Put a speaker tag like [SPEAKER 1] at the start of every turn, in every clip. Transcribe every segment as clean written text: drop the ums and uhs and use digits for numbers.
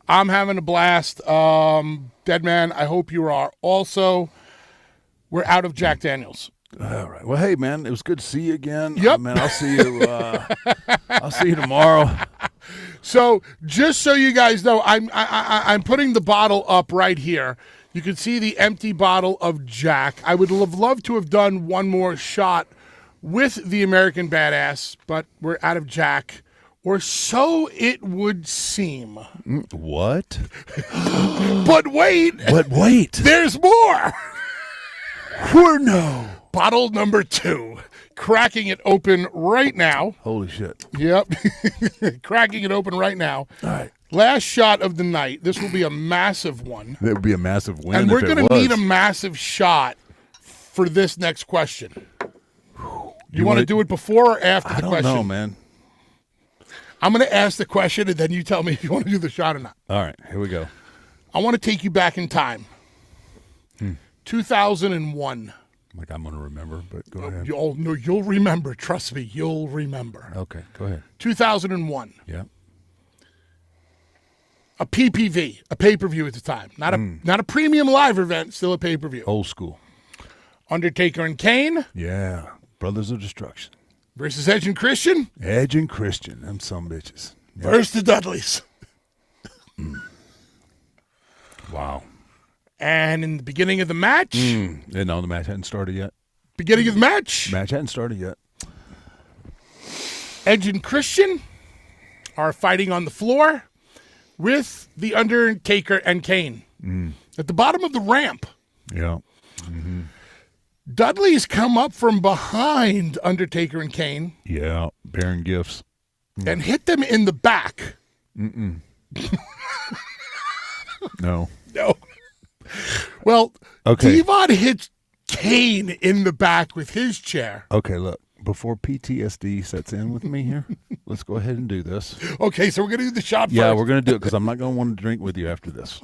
[SPEAKER 1] I'm having a blast. Dead man, I hope you are also. We're out of Jack Daniels.
[SPEAKER 2] All right. Well, hey, man, it was good to see you again.
[SPEAKER 1] Yep.
[SPEAKER 2] Man, I'll see you. I'll see you tomorrow.
[SPEAKER 1] So, just so you guys know, I'm putting the bottle up right here. You can see the empty bottle of Jack. I would have loved to have done one more shot with the American Badass, but we're out of Jack, or so it would seem.
[SPEAKER 2] What?
[SPEAKER 1] But wait. There's more.
[SPEAKER 2] No.
[SPEAKER 1] Bottle number 2. Cracking it open right now.
[SPEAKER 2] Holy shit.
[SPEAKER 1] Yep. Cracking it open right now.
[SPEAKER 2] All right.
[SPEAKER 1] Last shot of the night. This will be a massive one.
[SPEAKER 2] That would be a massive win.
[SPEAKER 1] And we're
[SPEAKER 2] going to
[SPEAKER 1] need a massive shot for this next question. You want to do it before or after the question?
[SPEAKER 2] I don't know, man.
[SPEAKER 1] I'm going to ask the question, and then you tell me if you want to do the shot or not.
[SPEAKER 2] All right. Here we go.
[SPEAKER 1] I want to take you back in time. 2001.
[SPEAKER 2] Like I'm going to remember, but go ahead.
[SPEAKER 1] You'll remember. Trust me, you'll remember.
[SPEAKER 2] Okay, go ahead. 2001.
[SPEAKER 1] Yeah. A PPV, a pay-per-view at the time. Not a premium live event, still a pay-per-view.
[SPEAKER 2] Old school.
[SPEAKER 1] Undertaker and Kane.
[SPEAKER 2] Yeah. Brothers of Destruction.
[SPEAKER 1] Versus Edge and Christian.
[SPEAKER 2] Edge and Christian. Them some bitches.
[SPEAKER 1] Yep. Versus the Dudleys.
[SPEAKER 2] Wow.
[SPEAKER 1] And in the beginning of the match.
[SPEAKER 2] No, the match hadn't started yet.
[SPEAKER 1] Beginning of the match.
[SPEAKER 2] Match hadn't started yet.
[SPEAKER 1] Edge and Christian are fighting on the floor with the Undertaker and Kane. At the bottom of the ramp.
[SPEAKER 2] Yeah.
[SPEAKER 1] Dudley's come up from behind Undertaker and Kane.
[SPEAKER 2] Yeah, bearing gifts.
[SPEAKER 1] And hit them in the back.
[SPEAKER 2] No.
[SPEAKER 1] Well,
[SPEAKER 2] okay.
[SPEAKER 1] Devon hits Kane in the back with his chair.
[SPEAKER 2] Okay, look. Before PTSD sets in with me here, let's go ahead and do this.
[SPEAKER 1] Okay, so we're going to do the shot first.
[SPEAKER 2] Yeah, we're going to do it because I'm not going to want to drink with you after this.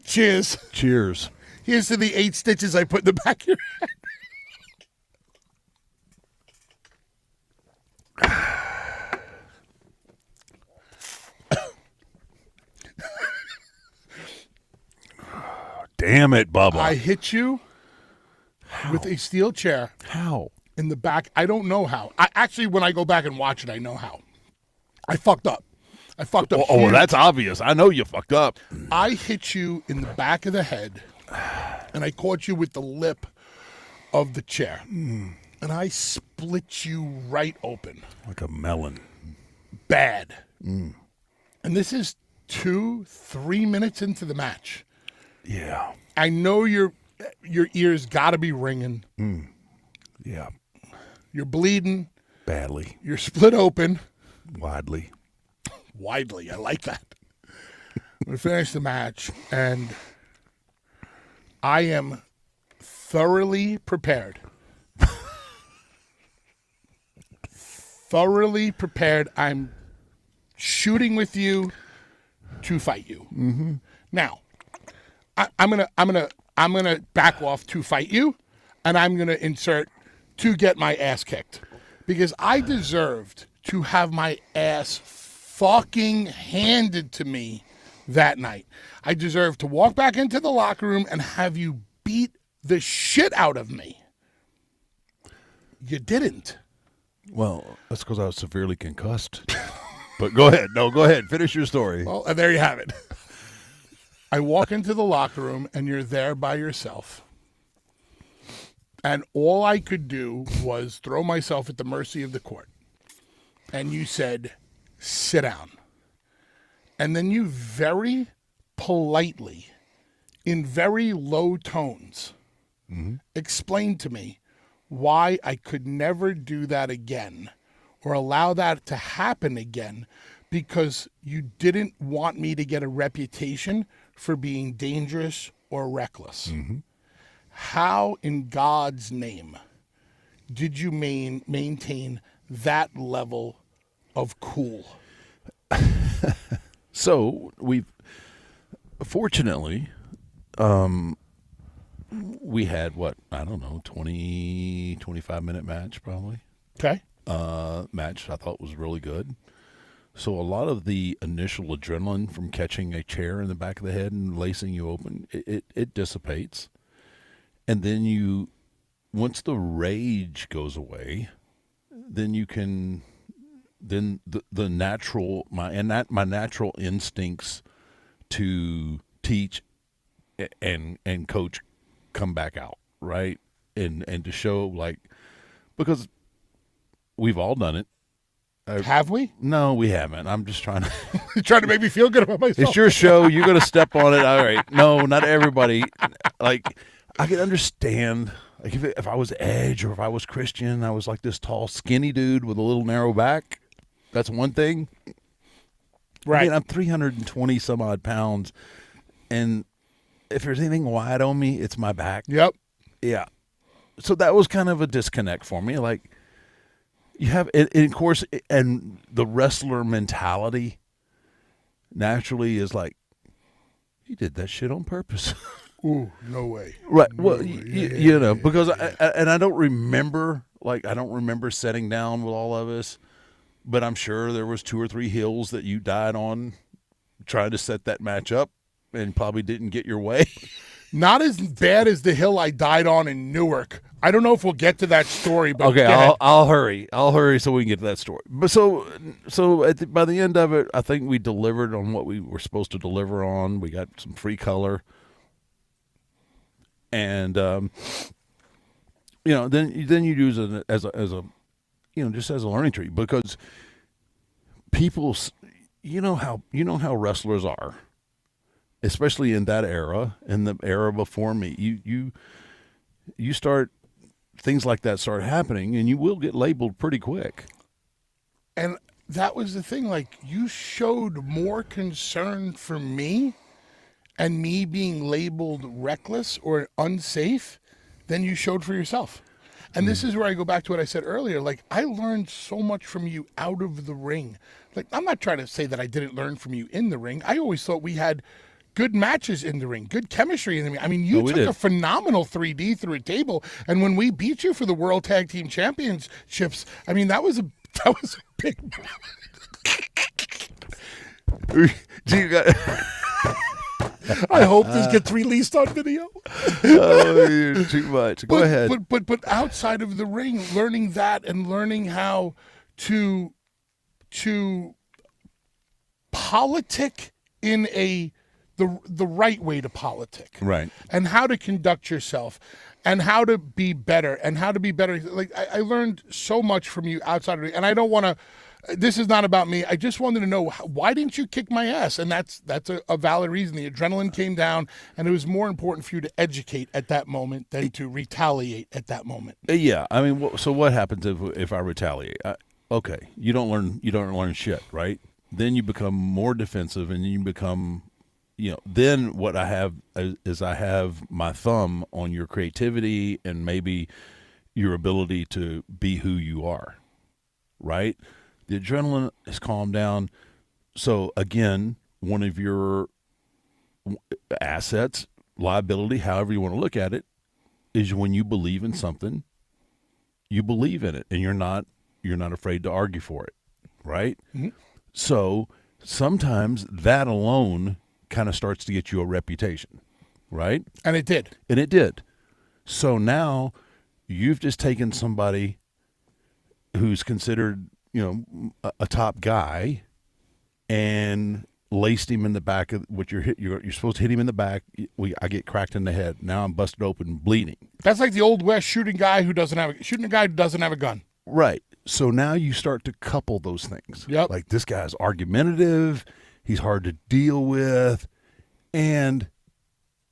[SPEAKER 1] Cheers.
[SPEAKER 2] Cheers.
[SPEAKER 1] Here's to the 8 stitches I put in the back of your head.
[SPEAKER 2] Damn it, Bubba.
[SPEAKER 1] I hit you with a steel chair.
[SPEAKER 2] How?
[SPEAKER 1] In the back. I don't know how. Actually, when I go back and watch it, I know how. I fucked up.
[SPEAKER 2] Oh, that's obvious. I know you fucked up.
[SPEAKER 1] I hit you in the back of the head, and I caught you with the lip of the chair. And I split you right open.
[SPEAKER 2] Like a melon.
[SPEAKER 1] Bad. And this is 2-3 minutes into the match.
[SPEAKER 2] Yeah.
[SPEAKER 1] I know your ears got to be ringing.
[SPEAKER 2] Yeah.
[SPEAKER 1] You're bleeding.
[SPEAKER 2] Badly.
[SPEAKER 1] You're split open.
[SPEAKER 2] Widely.
[SPEAKER 1] I like that. We finished the match, and I am thoroughly prepared. I'm shooting with you to fight you. Now, I'm gonna back off to fight you, and I'm gonna insert to get my ass kicked, because I deserved to have my ass fucking handed to me that night. I deserved to walk back into the locker room and have you beat the shit out of me. You didn't.
[SPEAKER 2] Well, that's because I was severely concussed. But go ahead. No, go ahead. Finish your story.
[SPEAKER 1] Well, and there you have it. I walk into the locker room, and you're there by yourself. And all I could do was throw myself at the mercy of the court. And you said, sit down. And then you very politely, in very low tones, explained to me why I could never do that again or allow that to happen again, because you didn't want me to get a reputation for being dangerous or reckless. How in God's name did you maintain that level of cool?
[SPEAKER 2] So we've fortunately we had what, I don't know, 25 minute match probably.
[SPEAKER 1] Okay.
[SPEAKER 2] Match I thought was really good. So a lot of the initial adrenaline from catching a chair in the back of the head and lacing you open, it dissipates. And then once the rage goes away, then you can, then the natural, my natural instincts to teach and coach come back out, right? And to show, like, because we've all done it.
[SPEAKER 1] Have we?
[SPEAKER 2] No, we haven't. I'm just trying to
[SPEAKER 1] You're trying to make me feel good about myself.
[SPEAKER 2] It's your show. You're going to step on it. All right. No, not everybody. Like, I can understand, like, if I was Edge or if I was Christian, I was like this tall, skinny dude with a little narrow back. That's one thing.
[SPEAKER 1] Right.
[SPEAKER 2] I mean, I'm 320 some odd pounds, and if there's anything wide on me, it's my back.
[SPEAKER 1] Yep.
[SPEAKER 2] Yeah. So that was kind of a disconnect for me. Like, you have, and of course, and the wrestler mentality naturally is like, he did that shit on purpose.
[SPEAKER 1] Ooh, no way.
[SPEAKER 2] Right.
[SPEAKER 1] No
[SPEAKER 2] Well,
[SPEAKER 1] way.
[SPEAKER 2] you know, because I don't remember, like, I don't remember sitting down with all of us, but I'm sure there was 2 or 3 hills that you died on trying to set that match up and probably didn't get your way.
[SPEAKER 1] Not as bad as the hill I died on in Newark. I don't know if we'll get to that story, but
[SPEAKER 2] Okay, I'll hurry. I'll hurry so we can get to that story. But so by the end of it, I think we delivered on what we were supposed to deliver on. We got some free color, and you know, then you use it as a you know, just as a learning tree, because people, you know how wrestlers are, especially in that era, in the era before me. You start, things like that start happening, and you will get labeled pretty quick.
[SPEAKER 1] And that was the thing. Like, you showed more concern for me and me being labeled reckless or unsafe than you showed for yourself. And this is where I go back to what I said earlier. Like, I learned so much from you out of the ring. Like, I'm not trying to say that I didn't learn from you in the ring. I always thought we had good matches in the ring, good chemistry in the ring. I mean, you took a phenomenal 3D through a table, and when we beat you for the World Tag Team Championships, I mean, that was a big.
[SPEAKER 2] You got.
[SPEAKER 1] I hope this gets released on video.
[SPEAKER 2] Oh, you're too much. Go ahead.
[SPEAKER 1] But outside of the ring, learning that and learning how to politic in the right way to politic.
[SPEAKER 2] Right.
[SPEAKER 1] And how to conduct yourself and how to be better Like, I learned so much from you outside of it. And I don't want to, this is not about me. I just wanted to know, why didn't you kick my ass? And that's a valid reason. The adrenaline came down, and it was more important for you to educate at that moment than to retaliate at that moment.
[SPEAKER 2] Yeah. I mean, so what happens if I retaliate? Okay. You don't learn shit, right? Then you become more defensive, and you become, you know, then what I have is I have my thumb on your creativity and maybe your ability to be who you are, right? The adrenaline has calmed down. So again, one of your assets, liability, however you want to look at it, is when you believe in something, you believe in it, and you're not afraid to argue for it, right? Mm-hmm. So sometimes that alone kind of starts to get you a reputation, right?
[SPEAKER 1] And it did.
[SPEAKER 2] And it did. So now you've just taken somebody who's considered, you know, a top guy, and laced him in the back of what you're supposed to hit him in the back. I get cracked in the head. Now I'm busted open, bleeding.
[SPEAKER 1] That's like the old West shooting a guy who doesn't have a gun.
[SPEAKER 2] Right. So now you start to couple those things.
[SPEAKER 1] Yep.
[SPEAKER 2] Like, this guy's argumentative, he's hard to deal with, and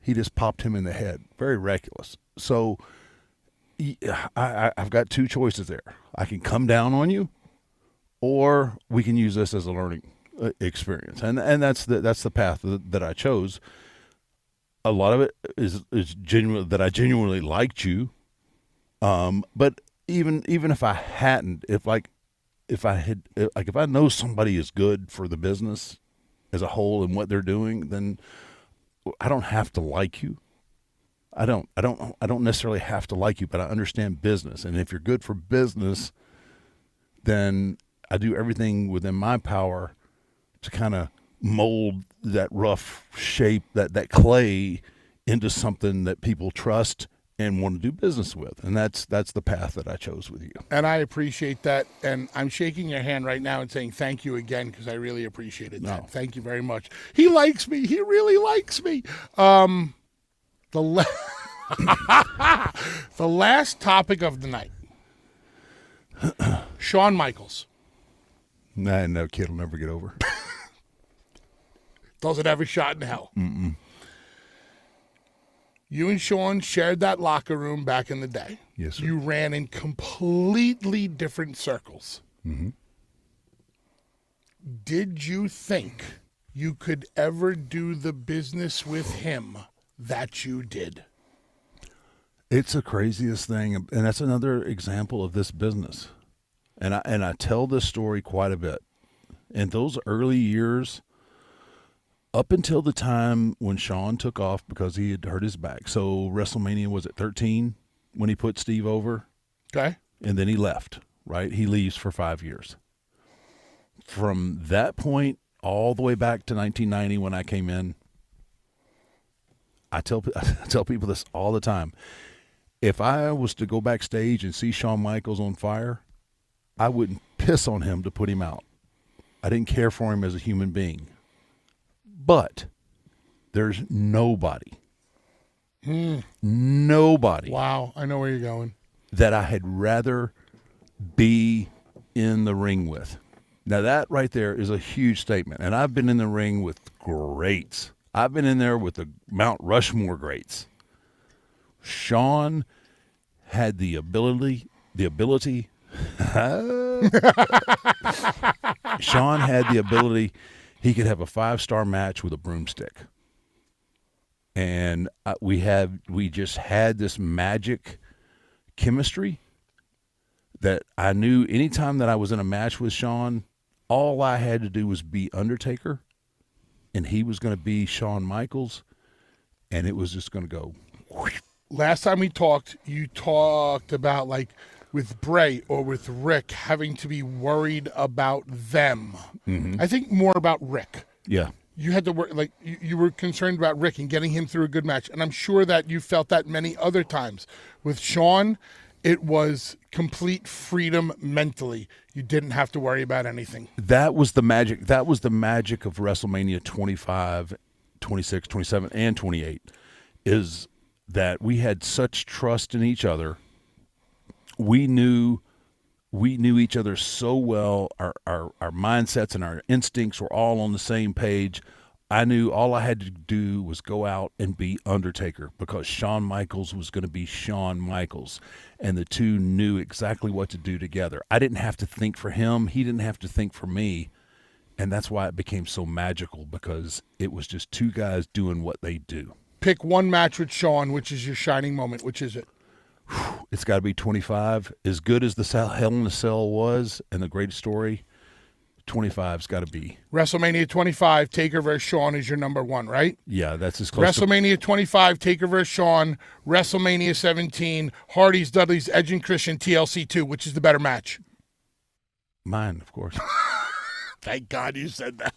[SPEAKER 2] he just popped him in the head. Very reckless. So I've got 2 choices there. I can come down on you, or we can use this as a learning experience, and that's the path that I chose. A lot of it is genuine, that I genuinely liked you, but even if I hadn't, if I know somebody is good for the business as a whole and what they're doing, then I don't have to like you. I don't necessarily have to like you, but I understand business, and if you're good for business, then I do everything within my power to kind of mold that rough shape, that clay, into something that people trust and want to do business with. And that's the path that I chose with you.
[SPEAKER 1] And I appreciate that. And I'm shaking your hand right now and saying thank you again, because I really appreciated that.
[SPEAKER 2] No.
[SPEAKER 1] Thank you very much. He likes me. He really likes me. The last topic of the night. Shawn Michaels.
[SPEAKER 2] Nah, no kid will never get over.
[SPEAKER 1] Doesn't have a shot in hell.
[SPEAKER 2] Mm-mm.
[SPEAKER 1] You and Shawn shared that locker room back in the day.
[SPEAKER 2] Yes, sir.
[SPEAKER 1] You ran in completely different circles.
[SPEAKER 2] Mm-hmm.
[SPEAKER 1] Did you think you could ever do the business with him that you did?
[SPEAKER 2] It's the craziest thing, and that's another example of this business. And I tell this story quite a bit. In those early years, up until the time when Shawn took off because he had hurt his back. So WrestleMania, was it 13 when he put Steve over?
[SPEAKER 1] Okay.
[SPEAKER 2] And then he left, right? He leaves for 5 years. From that point all the way back to 1990 when I came in, I tell people this all the time. If I was to go backstage and see Shawn Michaels on fire, I wouldn't piss on him to put him out. I didn't care for him as a human being. But there's nobody, nobody.
[SPEAKER 1] Wow, I know where you're going.
[SPEAKER 2] That I had rather be in the ring with. Now that right there is a huge statement. And I've been in the ring with greats. I've been in there with the Mount Rushmore greats. Shawn had the ability. Shawn had the ability. He could have a 5-star match with a broomstick. And we just had this magic chemistry that I knew anytime that I was in a match with Shawn, all I had to do was be Undertaker, and he was going to be Shawn Michaels, and it was just going to go.
[SPEAKER 1] Last time we talked, you talked about, like, with Bray or with Rick having to be worried about them.
[SPEAKER 2] Mm-hmm.
[SPEAKER 1] I think more about Rick.
[SPEAKER 2] Yeah.
[SPEAKER 1] You had to work, like, you were concerned about Rick and getting him through a good match. And I'm sure that you felt that many other times. With Shawn, it was complete freedom mentally. You didn't have to worry about anything.
[SPEAKER 2] That was the magic. That was the magic of WrestleMania 25, 26, 27, and 28, is that we had such trust in each other. We knew each other so well. Our mindsets and our instincts were all on the same page. I knew all I had to do was go out and be Undertaker, because Shawn Michaels was going to be Shawn Michaels, and the two knew exactly what to do together. I didn't have to think for him. He didn't have to think for me, and that's why it became so magical, because it was just two guys doing what they do.
[SPEAKER 1] Pick one match with Shawn, which is your shining moment. Which is it?
[SPEAKER 2] It's got to be 25. As good as the Hell in a Cell was and the great story, 25's got to be.
[SPEAKER 1] WrestleMania 25, Taker vs. Shawn is your number one, right?
[SPEAKER 2] Yeah, that's as close
[SPEAKER 1] WrestleMania 25, Taker vs. Shawn. WrestleMania 17, Hardy's, Dudley's, Edge and Christian, TLC 2. Which is the better match?
[SPEAKER 2] Mine, of course.
[SPEAKER 1] Thank God you said that.